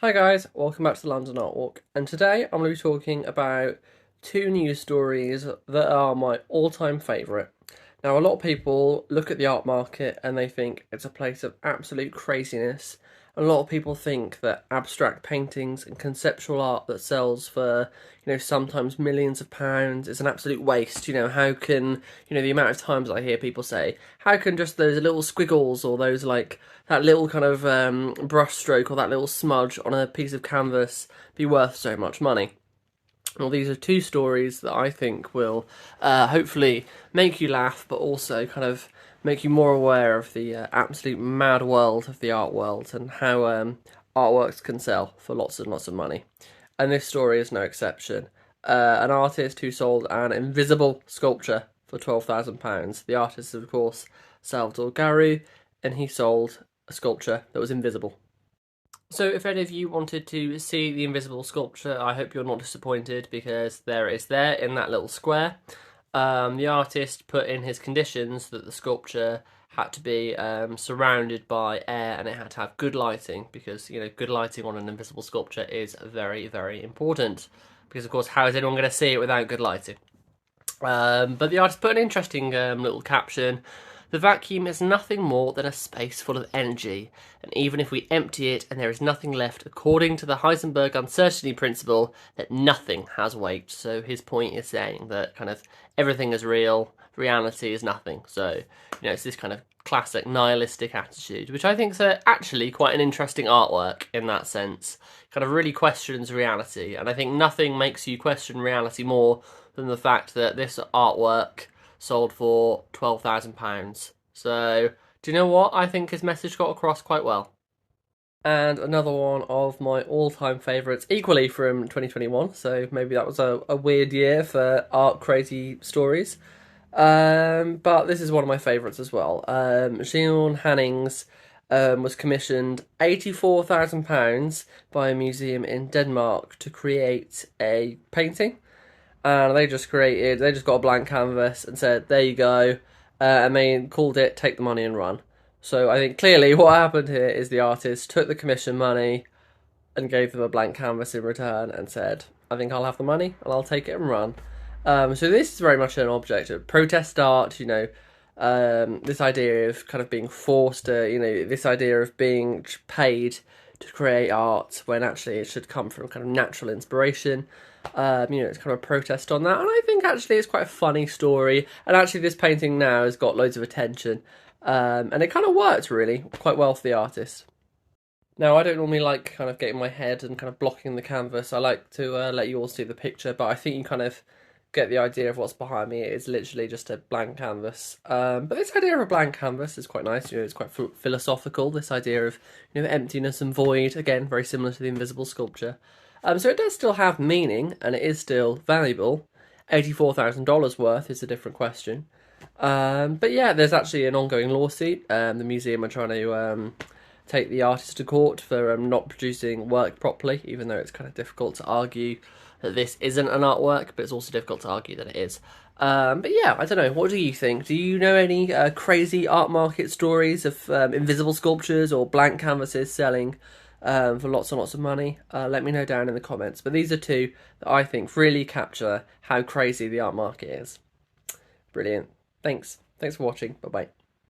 Hi guys, welcome back to the London Art Walk, and today I'm going to be talking about two news stories that are my all-time favourite. Now, a lot of people look at the art market and they think it's a place of absolute craziness. A lot of people think that abstract paintings and conceptual art that sells for, sometimes millions of pounds is an absolute waste. How can, the amount of times I hear people say, how can just those little squiggles or those that little kind of brush stroke or that little smudge on a piece of canvas be worth so much money? Well, these are two stories that I think will hopefully make you laugh, but also kind of make you more aware of the absolute mad world of the art world and how artworks can sell for lots and lots of money. And this story is no exception. An artist who sold an invisible sculpture for £12,000. The artist, of course, Salvador Garu, and he sold a sculpture that was invisible. So if any of you wanted to see the invisible sculpture, I hope you're not disappointed because there it is there in that little square. The artist put in his conditions that the sculpture had to be surrounded by air and it had to have good lighting because, good lighting on an invisible sculpture is very, very important. Because, of course, how is anyone going to see it without good lighting? But the artist put an interesting little caption. The vacuum is nothing more than a space full of energy, and even if we empty it and there is nothing left, according to the Heisenberg uncertainty principle, that nothing has weight. So his point is saying that kind of everything is real, reality is nothing. So, it's this kind of classic nihilistic attitude, which I think is actually quite an interesting artwork in that sense. Kind of really questions reality, and I think nothing makes you question reality more than the fact that this artwork sold for £12,000. So, do you know what? I think his message got across quite well. And another one of my all-time favourites, equally from 2021, so maybe that was a weird year for art crazy stories. But this is one of my favourites as well. Jean Hannings was commissioned £84,000 by a museum in Denmark to create a painting, and they just got a blank canvas and said, there you go, and they called it Take the Money and Run. So I think clearly what happened here is the artist took the commission money and gave them a blank canvas in return and said, I think I'll have the money and I'll take it and run. So this is very much an object of protest art, this idea of kind of being forced to, this idea of being paid to create art when actually it should come from kind of natural inspiration. It's kind of a protest on that, and I think actually it's quite a funny story, and actually this painting now has got loads of attention, and it kind of worked really quite well for the artist. Now, I don't normally like kind of getting my head and kind of blocking the canvas. I like to let you all see the picture, but I think you kind of get the idea of what's behind me. It's literally just a blank canvas. But this idea of a blank canvas is quite nice. It's quite philosophical, this idea of emptiness and void. Again, very similar to the invisible sculpture. So it does still have meaning, and it is still valuable. $84,000 worth is a different question. But yeah, there's actually an ongoing lawsuit. The museum are trying to take the artist to court for not producing work properly, even though it's kind of difficult to argue that this isn't an artwork, but it's also difficult to argue that it is. But yeah, I don't know. What do you think? Do you know any crazy art market stories of invisible sculptures or blank canvases selling for lots and lots of money? Let me know down in the comments. But these are two that I think really capture how crazy the art market is. Brilliant. Thanks for watching. Bye bye.